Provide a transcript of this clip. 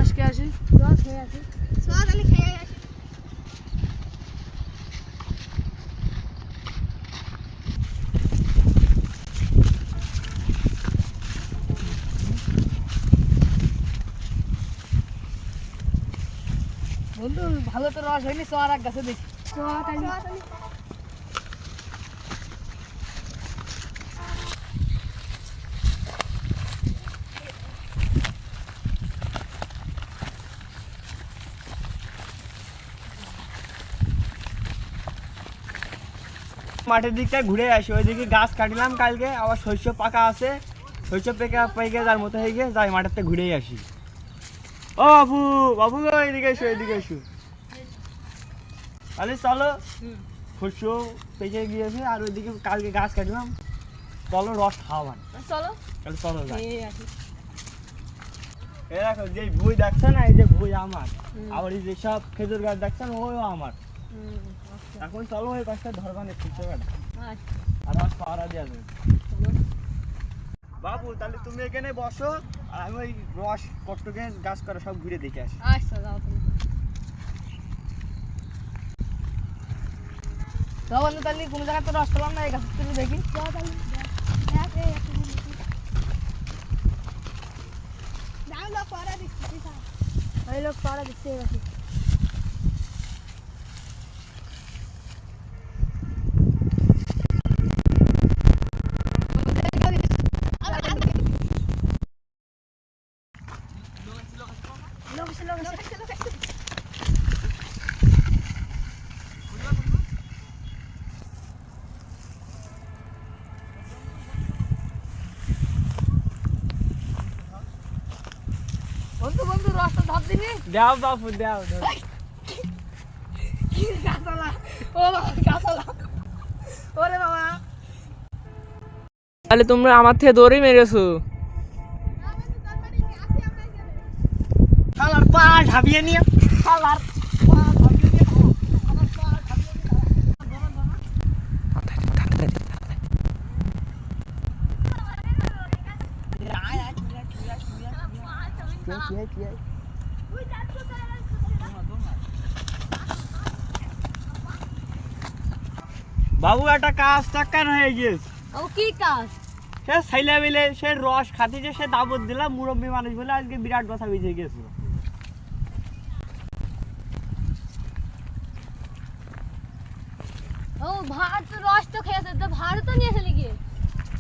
রস খেয়ে আসি। রস খেয়ে আসি। চল আমি খেয়ে আসি। বন্ধু ভালো তো রস হয়নি, চ আর এক গাছে দেখি। মাঠের দিকটা ঘুরে আসি, ওইদিকে গাছ কাটলাম কালকে, আবার শস্য পাকা আছে, শস্য পেকে যার মতো হয়ে গিয়ে যাই মাঠের থেকে ঘুরেই আসি। ও বাবু, বাবু গো এদিকে এসো, এদিকে এসো। তাহলে চলো, শস্য পেকে গিয়েছে আর ওইদিকে কালকে গাছ কাটলাম, চলো রস খাওয়া। চলো তাহলে চলো যাই। খেয়ে আসি। এই দেখো যে ভুই দেখছো না, এই যে ভুই আমার, আবার এই যে সব খেজুর গাছ দেখছেন ওইও আমার। এখন চলো ওই গাছটা ধরবানে খুঁজতে পারে আর রস পাহারা দেওয়া যাবে। বাবু তাহলে তুমি এখানে বসো আর আমি ওই রস কষ্টকে গাছ করে সব ঘুরে দেখে আসি। আচ্ছা যাও তুমি। তো বন্ধু তাহলে কোনো জায়গায় তো রস পেলাম না, এই গাছের থেকে দেখি। এই লোক পাড়া দেখতে গেছে। বন্ধু বন্ধু রসটা ধর দিবি। দাও বাবু দাও। গাছালা, ও বাবা গাছালা, ওরে বাবা। তাহলে তোমরা আমার থেকে দৌড়ে মেরেছো। শালার পা ঝাঁপিয়ে নিয়ে, শালার পা ঝাঁপিয়ে নিয়ে খাও। শালার পা ঝাঁপিয়ে নিয়ে খাও। বাবু একটা কাজ টাক্কার হয়ে গিয়েছে। ও কি কাজ? সে ছেলে মিলে সে রস খাতে যে সে দাবত দিলাম, মুরব্বী মানুষ বলে আজকে বিরাট কথা বেঁচে গেছিল। ও ভাত রস তো খেয়েছে, তো ভাত তো নিয়েছে নাকি?